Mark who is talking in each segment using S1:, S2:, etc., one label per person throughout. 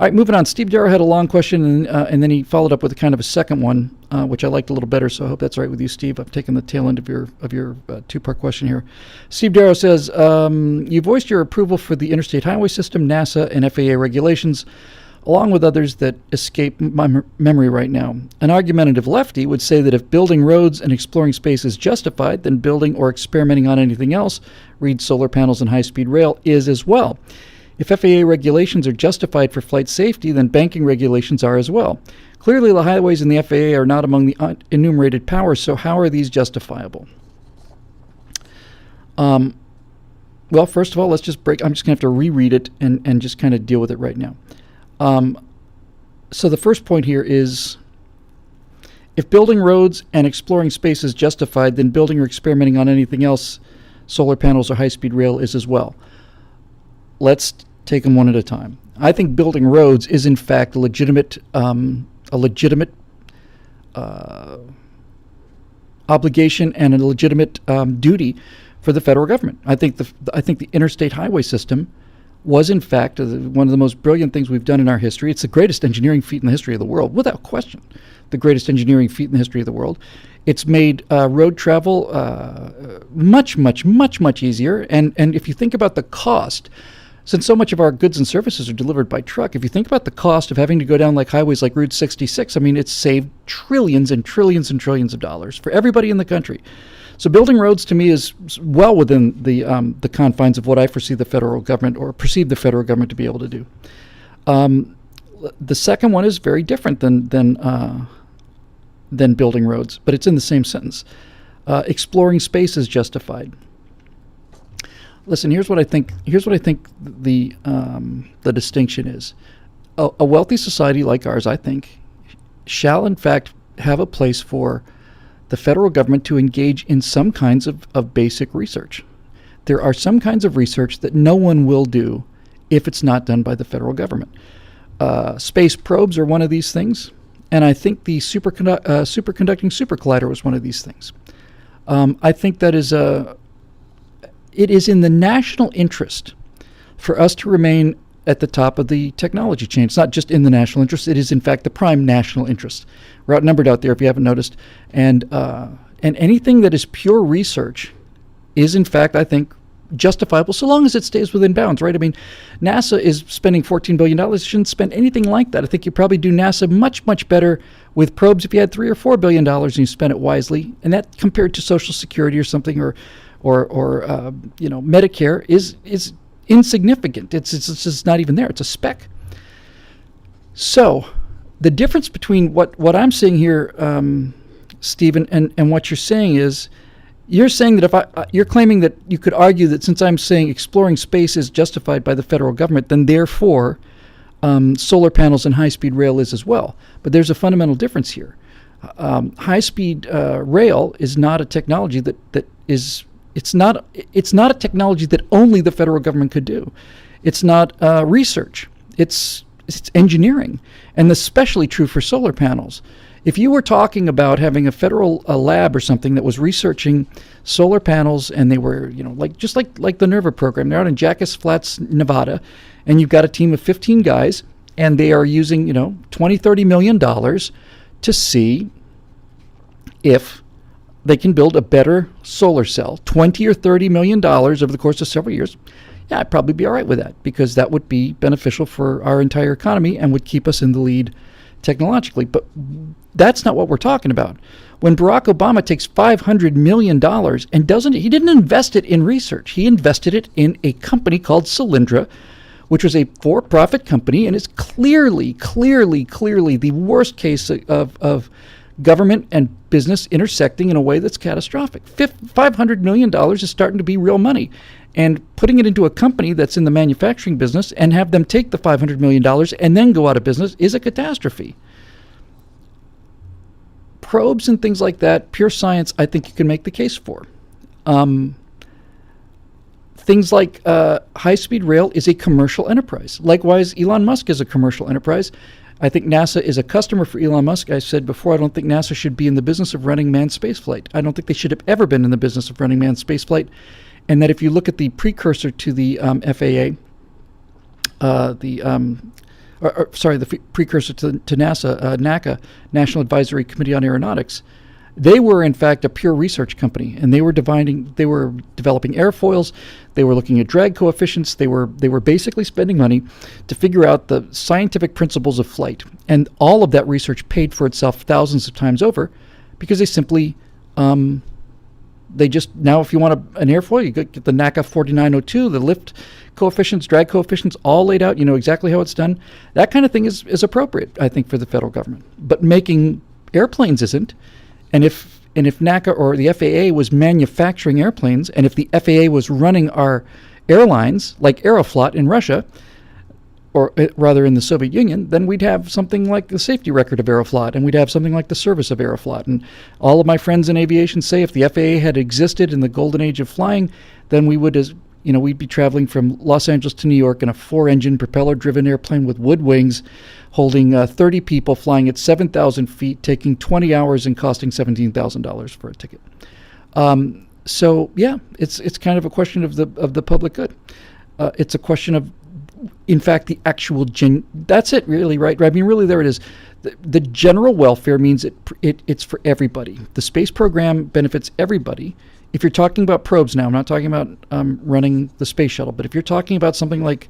S1: All right, moving on. Steve Darrow had a long question, and then he followed up with a kind of a second one, which I liked a little better. So I hope that's all right with you, Steve. I've taken the tail end of your two-part question here. Steve Darrow says, you voiced your approval for the interstate highway system, NASA, and FAA regulations, along with others that escape my memory right now. An argumentative lefty would say that if building roads and exploring space is justified, then building or experimenting on anything else, read solar panels and high-speed rail, is as well. If FAA regulations are justified for flight safety, then banking regulations are as well. Clearly, the highways and the FAA are not among the enumerated powers, so how are these justifiable? Well, first of all, let's just break. I'm just going to have to reread it and just kind of deal with it right now. So the first point here is, if building roads and exploring space is justified, then building or experimenting on anything else, solar panels or high-speed rail, is as well. Let's take them one at a time. I think building roads is in fact a legitimate obligation and a legitimate duty for the federal government. I think the interstate highway system was in fact one of the most brilliant things we've done in our history. It's the greatest engineering feat in the history of the world, without question. The greatest engineering feat in the history of the world. It's made road travel much easier. And if you think about the cost, since so much of our goods and services are delivered by truck, if you think about the cost of having to go down like highways like Route 66, I mean, it's saved trillions and trillions and trillions of dollars for everybody in the country. So building roads to me is well within the confines of what I foresee the federal government or perceive the federal government to be able to do. The second one is very different than building roads, but it's in the same sentence. Exploring space is justified. Listen, here's what I think. Here's what I think the distinction is. A wealthy society like ours, I think, shall in fact have a place for the federal government to engage in some kinds of basic research. There are some kinds of research that no one will do if it's not done by the federal government. Space probes are one of these things, and I think the superconducting super collider was one of these things. I think that it is in the national interest for us to remain at the top of the technology chain. It's not just in the national interest, it is in fact the prime national interest. We're outnumbered out there if you haven't noticed. And anything that is pure research is in fact, I think, justifiable so long as it stays within bounds, right? I mean, NASA is spending $14 billion. It shouldn't spend anything like that. I think you probably do NASA much better with probes if you had $3 or $4 billion and you spent it wisely. And that compared to Social Security or something or Medicare is insignificant. It's just not even there. It's a speck. So the difference between what I'm seeing here, Stephen, and what you're saying is, you're saying that you're claiming that you could argue that since I'm saying exploring space is justified by the federal government, then therefore solar panels and high-speed rail is as well. But there's a fundamental difference here. High-speed rail is not a technology that is. It's not a technology that only the federal government could do. It's not research. It's engineering, and especially true for solar panels. If you were talking about having a federal lab or something that was researching solar panels, and they were, like the NERVA program, they're out in Jackass Flats, Nevada, and you've got a team of 15 guys, and they are using, $20-30 million to see if they can build a better solar cell. $20 or $30 million over the course of several years. Yeah, I'd probably be all right with that, because that would be beneficial for our entire economy and would keep us in the lead technologically. But that's not what we're talking about. When Barack Obama takes $500 million and he didn't invest it in research. He invested it in a company called Solyndra, which was a for-profit company, and is clearly the worst case of government and business intersecting in a way that's catastrophic. $500 million is starting to be real money. And putting it into a company that's in the manufacturing business and have them take the $500 million and then go out of business is a catastrophe. Probes and things like that, pure science, I think you can make the case for. Things like high-speed rail is a commercial enterprise. Likewise, Elon Musk is a commercial enterprise. I think NASA is a customer for Elon Musk. I said before, I don't think NASA should be in the business of running manned spaceflight. I don't think they should have ever been in the business of running manned spaceflight. And that if you look at the precursor to the FAA, sorry, the precursor to NASA, NACA, National Advisory Committee on Aeronautics. They were, in fact, a pure research company, and they were developing airfoils. They were looking at drag coefficients. They were basically spending money to figure out the scientific principles of flight. And all of that research paid for itself thousands of times over, because they simply, now if you want an airfoil, you get the NACA 4902, the lift coefficients, drag coefficients, all laid out. You know exactly how it's done. That kind of thing is appropriate, I think, for the federal government. But making airplanes isn't. And if NACA or the FAA was manufacturing airplanes, and if the FAA was running our airlines like Aeroflot in Russia, or rather in the Soviet Union, then we'd have something like the safety record of Aeroflot, and we'd have something like the service of Aeroflot. And all of my friends in aviation say if the FAA had existed in the golden age of flying, then we would, we'd be traveling from Los Angeles to New York in a 4-engine propeller-driven airplane with wood wings, holding 30 people, flying at 7,000 feet, taking 20 hours and costing $17,000 for a ticket. So yeah, it's kind of a question of the public good. It's a question of, in fact, the actual that's it, really, right? I mean, really, there it is. The general welfare means it's for everybody. The space program benefits everybody. If you're talking about probes now, I'm not talking about running the space shuttle, but if you're talking about something like,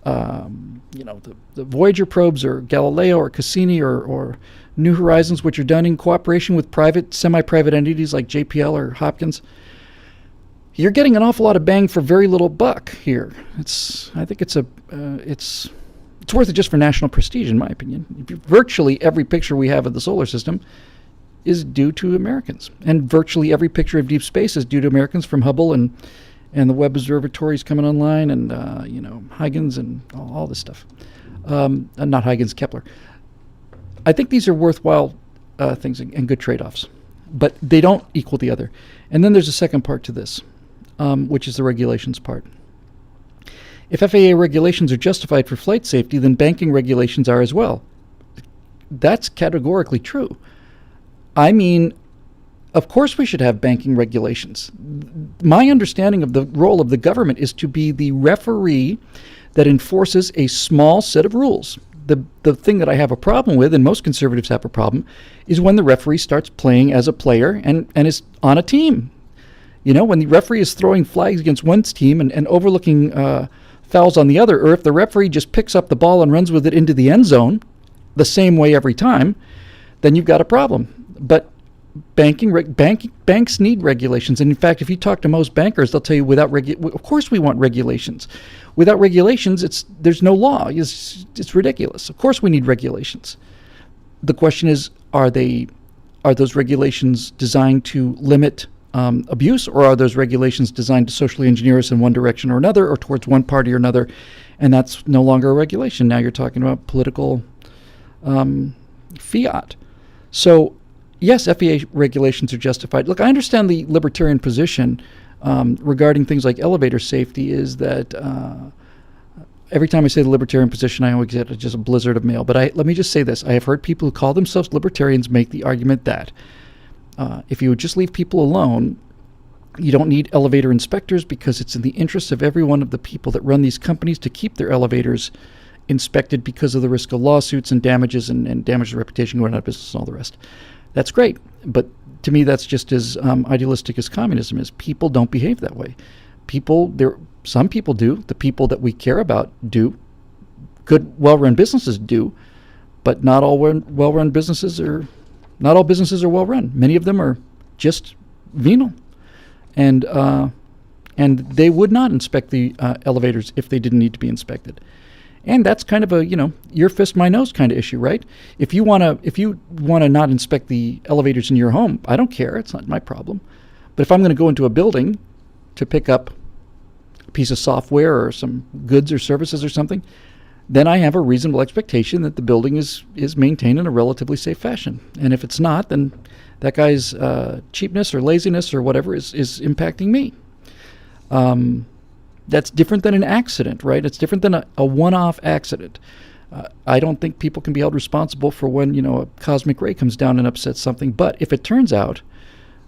S1: the Voyager probes or Galileo or Cassini or New Horizons, which are done in cooperation with private, semi-private entities like JPL or Hopkins, you're getting an awful lot of bang for very little buck here. I think it's worth it just for national prestige, in my opinion. Virtually every picture we have of the solar system is due to Americans, and virtually every picture of deep space is due to Americans, from Hubble and the Webb observatories coming online, and Huygens and all this stuff. Not Huygens, Kepler. I think these are worthwhile things and good trade-offs, but they don't equal the other. And then there's a second part to this, which is the regulations part. If FAA regulations are justified for flight safety, then banking regulations are as well. That's categorically true. I mean, of course we should have banking regulations. My understanding of the role of the government is to be the referee that enforces a small set of rules. The thing that I have a problem with, and most conservatives have a problem, is when the referee starts playing as a player and is on a team. When the referee is throwing flags against one team and overlooking fouls on the other, or if the referee just picks up the ball and runs with it into the end zone the same way every time, then you've got a problem. But banks need regulations, and in fact, if you talk to most bankers, they'll tell you of course we want regulations. Without regulations, there's no law. It's ridiculous. Of course we need regulations. The question is, are those regulations designed to limit abuse, or are those regulations designed to socially engineer us in one direction or another, or towards one party or another? And that's no longer a regulation. Now you're talking about political fiat. So yes, FAA regulations are justified. Look, I understand the libertarian position regarding things like elevator safety is that every time I say the libertarian position, I always get just a blizzard of mail. But let me just say this. I have heard people who call themselves libertarians make the argument that if you would just leave people alone, you don't need elevator inspectors, because it's in the interest of every one of the people that run these companies to keep their elevators inspected because of the risk of lawsuits and damages and damage to reputation, going out of business and all the rest. That's great, but to me that's just as idealistic as communism is. People don't behave that way. Some people do. The people that we care about do. Good, well-run businesses do, but not all well-run businesses are. Not all businesses are well-run. Many of them are just venal, and they would not inspect the elevators if they didn't need to be inspected. And that's kind of a, your fist, my nose kind of issue, right? If you want to not inspect the elevators in your home, I don't care. It's not my problem. But if I'm going to go into a building to pick up a piece of software or some goods or services or something, then I have a reasonable expectation that the building is maintained in a relatively safe fashion. And if it's not, then that guy's cheapness or laziness or whatever is impacting me. That's different than an accident, right? It's different than a one-off accident. I don't think people can be held responsible for when, a cosmic ray comes down and upsets something. But if it turns out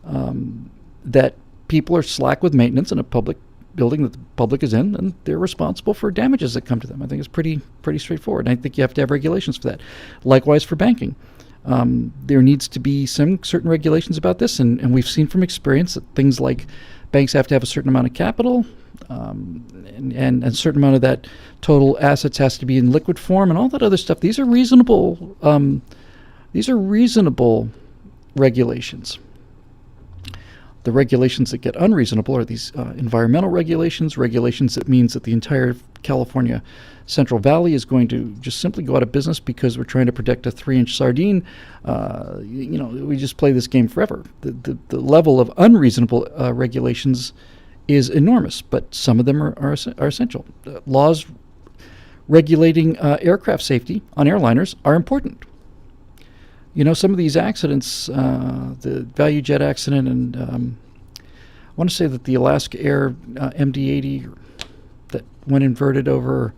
S1: that people are slack with maintenance in a public building that the public is in, and they're responsible for damages that come to them. I think it's pretty straightforward. And I think you have to have regulations for that. Likewise for banking. There needs to be some certain regulations about this, and we've seen from experience that things like banks have to have a certain amount of capital, and a certain amount of that total assets has to be in liquid form, and all that other stuff. These are reasonable. These are reasonable regulations. The regulations that get unreasonable are these environmental regulations that means that the entire California Central Valley is going to just simply go out of business because we're trying to protect a 3-inch sardine. We just play this game forever. The level of unreasonable regulations is enormous, but some of them are essential. Laws regulating aircraft safety on airliners are important. Some of these accidents, the Value Jet accident, and I want to say that the Alaska Air MD-80 that went inverted over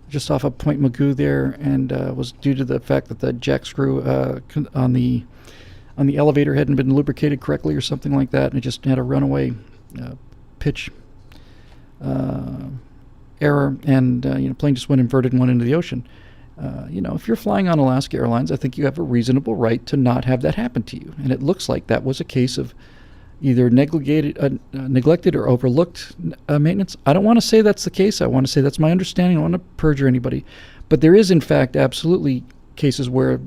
S1: just off of Point Mugu there, and was due to the fact that the jack screw on the elevator hadn't been lubricated correctly or something like that, and it just had a runaway pitch error, and plane just went inverted and went into the ocean. If you're flying on Alaska Airlines, I think you have a reasonable right to not have that happen to you. And it looks like that was a case of either neglected or overlooked maintenance. I don't want to say that's the case. I want to say that's my understanding. I don't want to perjure anybody. But there is, in fact, absolutely cases where,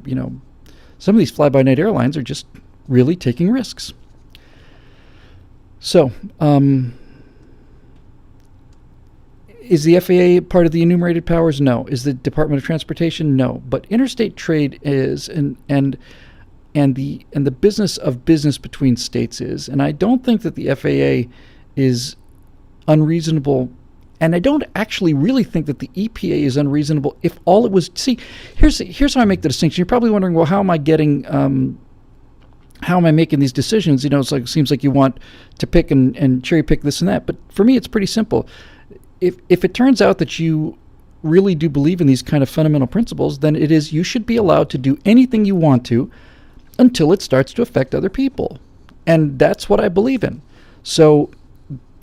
S1: some of these fly-by-night airlines are just really taking risks. So, is the FAA part of the enumerated powers? No. Is the Department of Transportation? No. But interstate trade is, and the business of business between states is. And I don't think that the FAA is unreasonable, and I don't actually really think that the EPA is unreasonable if all it was. See, here's how I make the distinction. You're probably wondering, well, how am I making these decisions? It's like, it seems like you want to pick and cherry pick this and that. But for me, it's pretty simple. If it turns out that you really do believe in these kind of fundamental principles, then it is you should be allowed to do anything you want to until it starts to affect other people. And that's what I believe in. So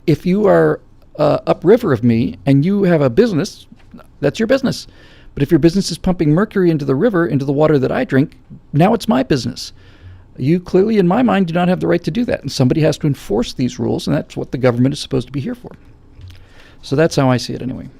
S1: if you are upriver of me and you have a business, that's your business. But if your business is pumping mercury into the river, into the water that I drink, now it's my business. You clearly, in my mind, do not have the right to do that. And somebody has to enforce these rules, and that's what the government is supposed to be here for. So that's how I see it anyway.